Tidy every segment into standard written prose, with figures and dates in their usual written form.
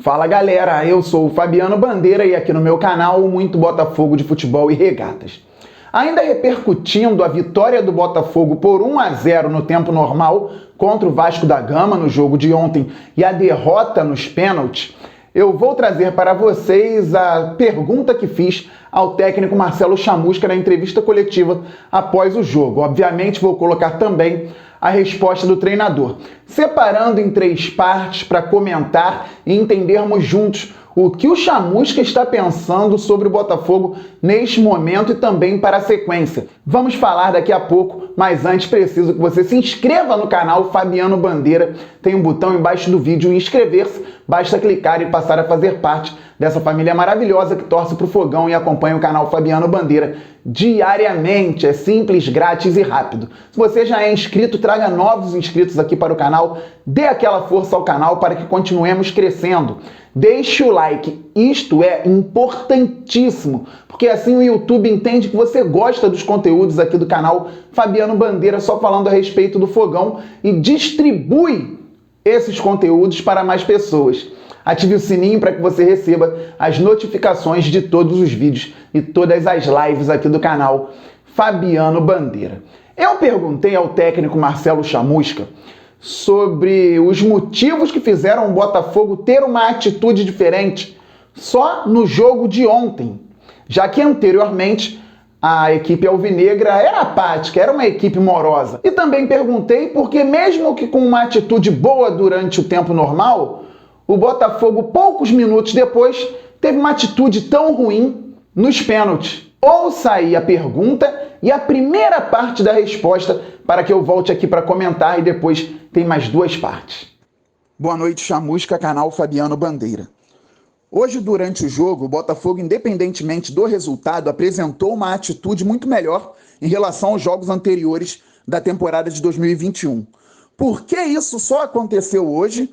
Fala galera, eu sou o Fabiano Bandeira e aqui no meu canal muito Botafogo de futebol e regatas. Ainda repercutindo a vitória do Botafogo por 1-0 no tempo normal contra o Vasco da Gama no jogo de ontem e a derrota nos pênaltis, eu vou trazer para vocês a pergunta que fiz ao técnico Marcelo Chamusca na entrevista coletiva após o jogo. Obviamente vou colocar também a resposta do treinador, separando em 3 partes para comentar e entendermos juntos o que o Chamusca está pensando sobre o Botafogo neste momento e também para a sequência. Vamos falar daqui a pouco, mas antes preciso que você se inscreva no canal Fabiano Bandeira. Tem um botão embaixo do vídeo inscrever-se, basta clicar e passar a fazer parte dessa família maravilhosa que torce para o Fogão e acompanha o canal Fabiano Bandeira diariamente. É simples, grátis e rápido. Se você já é inscrito, traga novos inscritos aqui para o canal, dê aquela força ao canal para que continuemos crescendo. Deixe o like, isto é importantíssimo, porque assim o YouTube entende que você gosta dos conteúdos aqui do canal Fabiano Bandeira, só falando a respeito do Fogão, e distribui esses conteúdos para mais pessoas. Ative o sininho para que você receba as notificações de todos os vídeos e todas as lives aqui do canal Fabiano Bandeira. Eu perguntei ao técnico Marcelo Chamusca sobre os motivos que fizeram o Botafogo ter uma atitude diferente só no jogo de ontem, já que anteriormente a equipe alvinegra era apática, era uma equipe morosa. E também perguntei porque mesmo que com uma atitude boa durante o tempo normal, o Botafogo, poucos minutos depois, teve uma atitude tão ruim nos pênaltis. Ouça aí a pergunta e a primeira parte da resposta para que eu volte aqui para comentar e depois tem mais 2 partes. Boa noite, Chamusca, canal Fabiano Bandeira. Hoje, durante o jogo, o Botafogo, independentemente do resultado, apresentou uma atitude muito melhor em relação aos jogos anteriores da temporada de 2021. Por que isso só aconteceu hoje?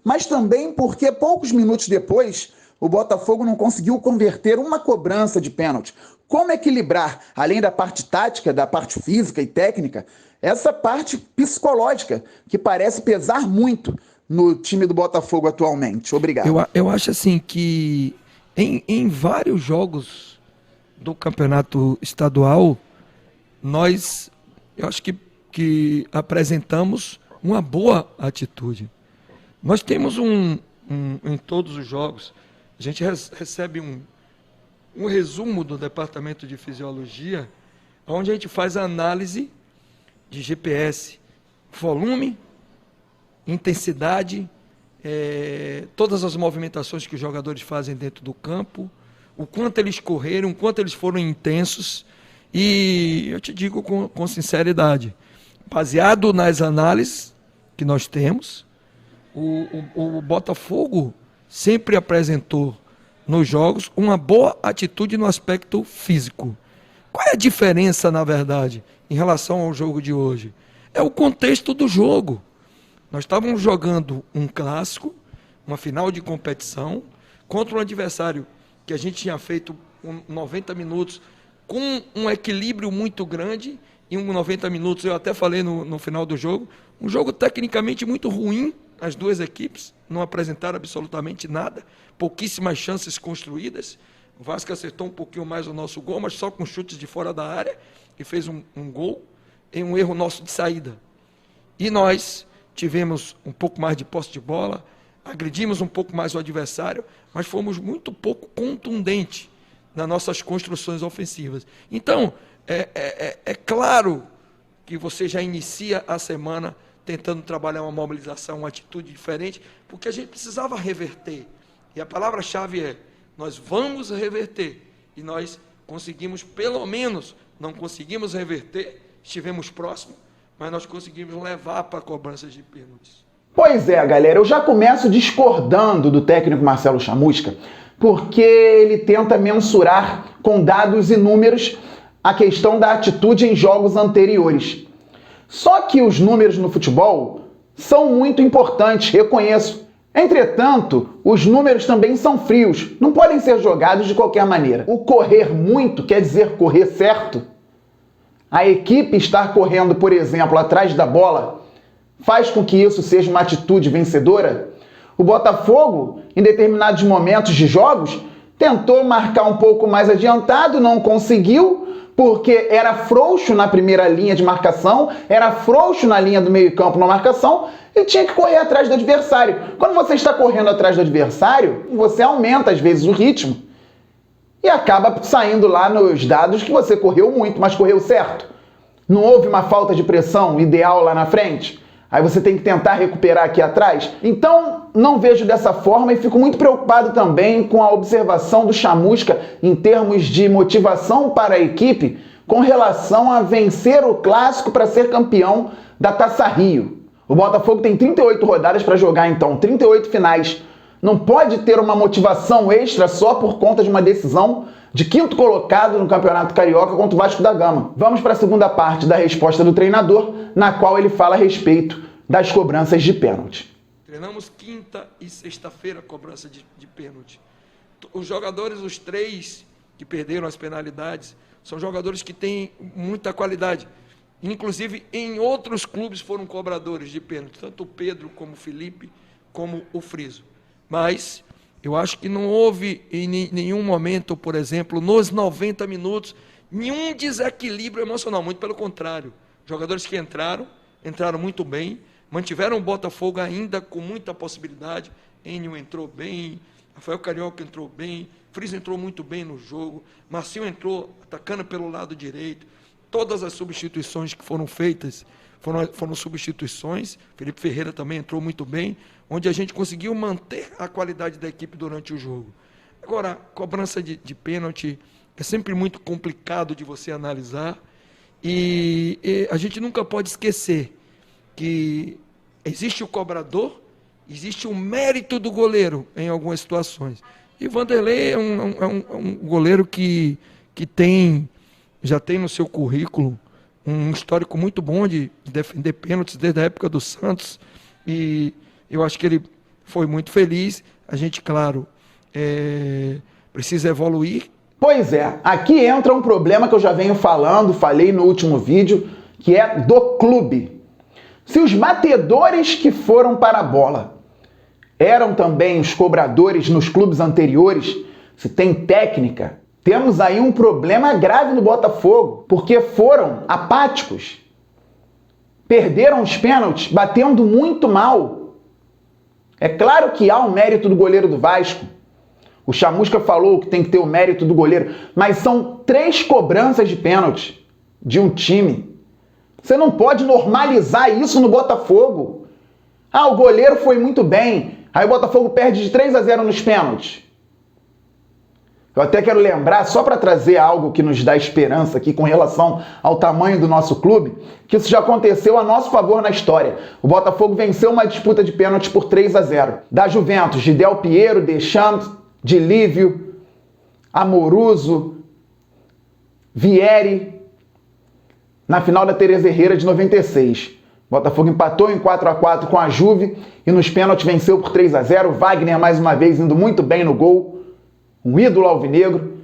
Mas também porque poucos minutos depois o Botafogo não conseguiu converter uma cobrança de pênalti. Como equilibrar, além da parte tática, da parte física e técnica, essa parte psicológica que parece pesar muito no time do Botafogo atualmente? Obrigado. Eu acho assim que em vários jogos do campeonato estadual, eu acho que apresentamos uma boa atitude. Nós temos em todos os jogos, a gente recebe um resumo do Departamento de Fisiologia, onde a gente faz a análise de GPS, volume, intensidade, todas as movimentações que os jogadores fazem dentro do campo, o quanto eles correram, o quanto eles foram intensos, e eu te digo com sinceridade, baseado nas análises que nós temos, o Botafogo sempre apresentou nos jogos uma boa atitude no aspecto físico. Qual é a diferença, na verdade, em relação ao jogo de hoje? É o contexto do jogo. Nós estávamos jogando um clássico, uma final de competição, contra um adversário que a gente tinha feito 90 minutos com um equilíbrio muito grande. Em 90 minutos, eu até falei no final do jogo, um jogo tecnicamente muito ruim. As 2 equipes não apresentaram absolutamente nada, pouquíssimas chances construídas. O Vasco acertou um pouquinho mais o nosso gol, mas só com chutes de fora da área, e fez um gol em um erro nosso de saída. E nós tivemos um pouco mais de posse de bola, agredimos um pouco mais o adversário, mas fomos muito pouco contundentes nas nossas construções ofensivas. Então, é claro que você já inicia a semana tentando trabalhar uma mobilização, uma atitude diferente, porque a gente precisava reverter. E a palavra-chave é, nós vamos reverter. E nós conseguimos, pelo menos, não conseguimos reverter, estivemos próximos, mas nós conseguimos levar para cobranças de pênaltis. Pois é, galera, eu já começo discordando do técnico Marcelo Chamusca, porque ele tenta mensurar com dados e números a questão da atitude em jogos anteriores. Só que os números no futebol são muito importantes, reconheço. Entretanto, os números também são frios, não podem ser jogados de qualquer maneira. O correr muito quer dizer correr certo? A equipe estar correndo, por exemplo, atrás da bola, faz com que isso seja uma atitude vencedora? O Botafogo em determinados momentos de jogos, tentou marcar um pouco mais adiantado, não conseguiu, porque era frouxo na primeira linha de marcação, era frouxo na linha do meio-campo na marcação e tinha que correr atrás do adversário. Quando você está correndo atrás do adversário, você aumenta às vezes o ritmo e acaba saindo lá nos dados que você correu muito, mas correu certo. Não houve uma falta de pressão ideal lá na frente? Aí você tem que tentar recuperar aqui atrás. Então, não vejo dessa forma e fico muito preocupado também com a observação do Chamusca em termos de motivação para a equipe com relação a vencer o Clássico para ser campeão da Taça Rio. O Botafogo tem 38 rodadas para jogar, então, 38 finais. Não pode ter uma motivação extra só por conta de uma decisão de quinto colocado no Campeonato Carioca contra o Vasco da Gama. Vamos para a segunda parte da resposta do treinador, na qual ele fala a respeito das cobranças de pênalti. Treinamos quinta e sexta-feira cobrança de pênalti. Os jogadores, os 3 que perderam as penalidades, são jogadores que têm muita qualidade. Inclusive, em outros clubes foram cobradores de pênalti, tanto o Pedro como o Felipe, como o Friso. Mas eu acho que não houve em nenhum momento, por exemplo, nos 90 minutos, nenhum desequilíbrio emocional, muito pelo contrário. Jogadores que entraram muito bem, mantiveram o Botafogo ainda com muita possibilidade. Enio entrou bem, Rafael Carioca entrou bem, Friso entrou muito bem no jogo, Marcinho entrou atacando pelo lado direito. Todas as substituições que foram feitas foram substituições. Felipe Ferreira também entrou muito bem, onde a gente conseguiu manter a qualidade da equipe durante o jogo. Agora, cobrança de pênalti é sempre muito complicado de você analisar e a gente nunca pode esquecer que existe o cobrador, existe o mérito do goleiro em algumas situações. E Vanderlei é um goleiro que já tem no seu currículo um histórico muito bom de defender pênaltis desde a época do Santos, e eu acho que ele foi muito feliz. A gente, claro, precisa evoluir. Pois é, aqui entra um problema que eu já venho falei no último vídeo, que é do clube. Se os batedores que foram para a bola eram também os cobradores nos clubes anteriores, se tem técnica, temos aí um problema grave no Botafogo, porque foram apáticos. Perderam os pênaltis, batendo muito mal. É claro que há o mérito do goleiro do Vasco. O Chamusca falou que tem que ter o mérito do goleiro, mas são 3 cobranças de pênalti de um time. Você não pode normalizar isso no Botafogo. Ah, o goleiro foi muito bem, aí o Botafogo perde de 3-0 nos pênaltis. Eu até quero lembrar, só para trazer algo que nos dá esperança aqui com relação ao tamanho do nosso clube, que isso já aconteceu a nosso favor na história. O Botafogo venceu uma disputa de pênaltis por 3-0. Da Juventus, de Del Piero, Deschamps, de Lívio, Amoruso, Vieri, na final da Teresa Herrera de 96. O Botafogo empatou em 4-4 com a Juve e nos pênaltis venceu por 3-0. Wagner mais uma vez indo muito bem no gol. Um ídolo alvinegro.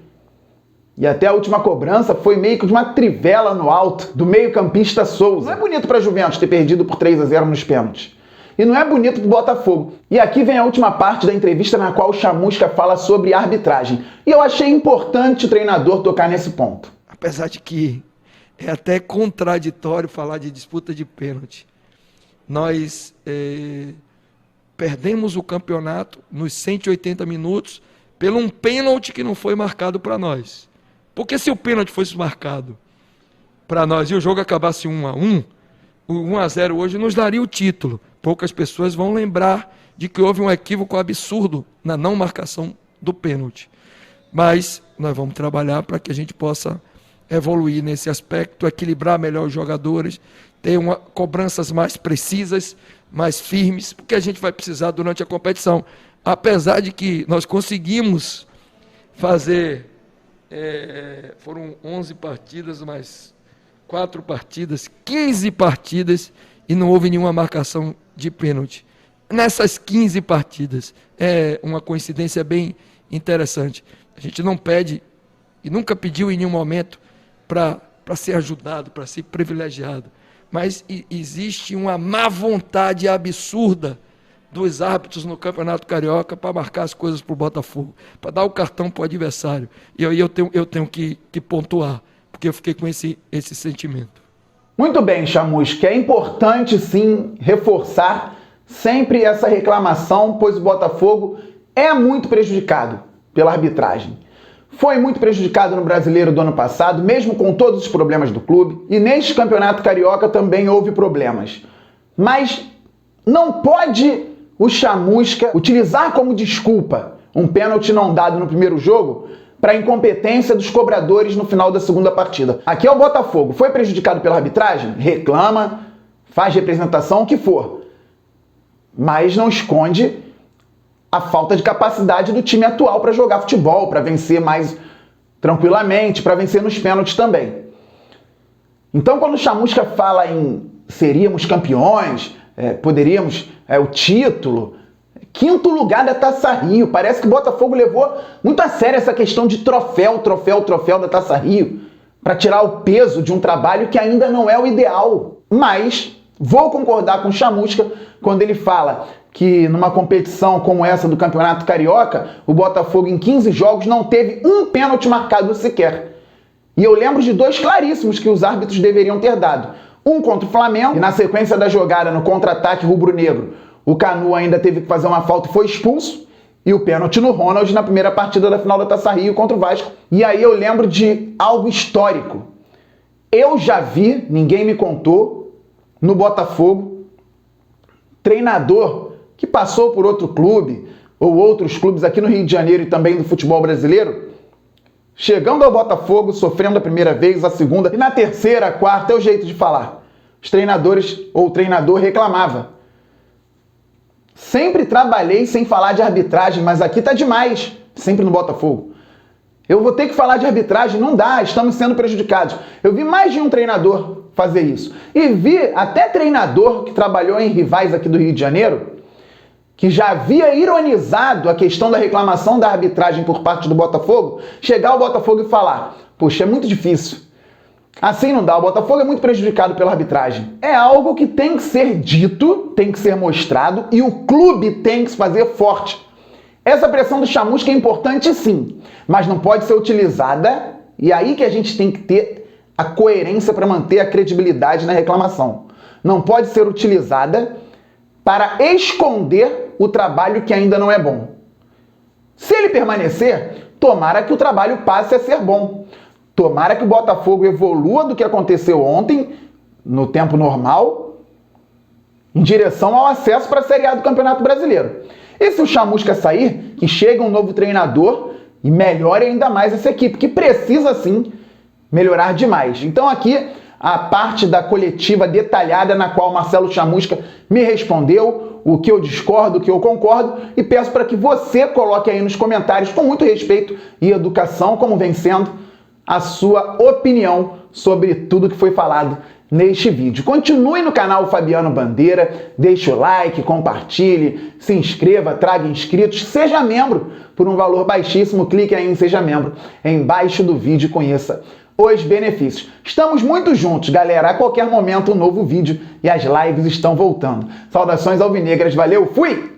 E até a última cobrança foi meio que de uma trivela no alto do meio-campista Souza. Não é bonito para a Juventus ter perdido por 3-0 nos pênaltis. E não é bonito para o Botafogo. E aqui vem a última parte da entrevista na qual o Chamusca fala sobre arbitragem. E eu achei importante o treinador tocar nesse ponto. Apesar de que é até contraditório falar de disputa de pênalti. Nós perdemos o campeonato nos 180 minutos pelo um pênalti que não foi marcado para nós. Porque se o pênalti fosse marcado para nós e o jogo acabasse 1-1, o 1-0 hoje nos daria o título. Poucas pessoas vão lembrar de que houve um equívoco absurdo na não marcação do pênalti. Mas nós vamos trabalhar para que a gente possa evoluir nesse aspecto, equilibrar melhor os jogadores, ter cobranças mais precisas, mais firmes, porque a gente vai precisar durante a competição. Apesar de que nós conseguimos fazer, foram 11 partidas, mais 4 partidas, 15 partidas, e não houve nenhuma marcação de pênalti. Nessas 15 partidas, é uma coincidência bem interessante. A gente não pede, e nunca pediu em nenhum momento, para ser ajudado, para ser privilegiado. Mas existe uma má vontade absurda dos árbitros no Campeonato Carioca para marcar as coisas para o Botafogo, para dar o cartão para o adversário. E aí eu tenho que pontuar, porque eu fiquei com esse sentimento. Muito bem, Chamusca. É importante, sim, reforçar sempre essa reclamação, pois o Botafogo é muito prejudicado pela arbitragem. Foi muito prejudicado no Brasileiro do ano passado, mesmo com todos os problemas do clube, e neste Campeonato Carioca também houve problemas. Mas não pode o Chamusca utilizar como desculpa um pênalti não dado no primeiro jogo para a incompetência dos cobradores no final da segunda partida. Aqui é o Botafogo. Foi prejudicado pela arbitragem? Reclama, faz representação, o que for. Mas não esconde a falta de capacidade do time atual para jogar futebol, para vencer mais tranquilamente, para vencer nos pênaltis também. Então, quando o Chamusca fala em seríamos campeões, poderíamos, o título, quinto lugar da Taça Rio, parece que o Botafogo levou muito a sério essa questão de troféu da Taça Rio, para tirar o peso de um trabalho que ainda não é o ideal. Mas vou concordar com o Chamusca quando ele fala que numa competição como essa do Campeonato Carioca, o Botafogo em 15 jogos não teve um pênalti marcado sequer. E eu lembro de dois claríssimos que os árbitros deveriam ter dado. Um contra o Flamengo, e na sequência da jogada no contra-ataque rubro-negro, o Canu ainda teve que fazer uma falta e foi expulso. E o pênalti no Ronald na primeira partida da final da Taça Rio contra o Vasco. E aí eu lembro de algo histórico. Eu já vi, ninguém me contou, no Botafogo, treinador que passou por outro clube, ou outros clubes aqui no Rio de Janeiro e também do futebol brasileiro, chegando ao Botafogo, sofrendo a primeira vez, a segunda, e na terceira, a quarta, é o jeito de falar. Os treinadores ou o treinador reclamava. Sempre trabalhei sem falar de arbitragem, mas aqui tá demais, sempre no Botafogo. Eu vou ter que falar de arbitragem, não dá, estamos sendo prejudicados. Eu vi mais de um treinador fazer isso. E vi até treinador que trabalhou em rivais aqui do Rio de Janeiro, que já havia ironizado a questão da reclamação da arbitragem por parte do Botafogo, chegar ao Botafogo e falar: poxa, é muito difícil. Assim não dá, o Botafogo é muito prejudicado pela arbitragem. É algo que tem que ser dito, tem que ser mostrado e o clube tem que se fazer forte. Essa pressão do Chamusca é importante sim, mas não pode ser utilizada, e aí que a gente tem que ter a coerência para manter a credibilidade na reclamação. Não pode ser utilizada para esconder o trabalho que ainda não é bom. Se ele permanecer, tomara que o trabalho passe a ser bom. Tomara que o Botafogo evolua do que aconteceu ontem, no tempo normal, em direção ao acesso para a Série A do Campeonato Brasileiro. E se o Chamusca sair, que chegue um novo treinador e melhore ainda mais essa equipe, que precisa sim melhorar demais. Então aqui a parte da coletiva detalhada na qual Marcelo Chamusca me respondeu, o que eu discordo, o que eu concordo, e peço para que você coloque aí nos comentários, com muito respeito e educação, como vem sendo, a sua opinião sobre tudo que foi falado neste vídeo. Continue no canal Fabiano Bandeira, deixe o like, compartilhe, se inscreva, traga inscritos, seja membro por um valor baixíssimo, clique aí em Seja Membro, embaixo do vídeo e conheça os benefícios. Estamos muito juntos, galera. A qualquer momento um novo vídeo e as lives estão voltando. Saudações alvinegras, valeu, fui!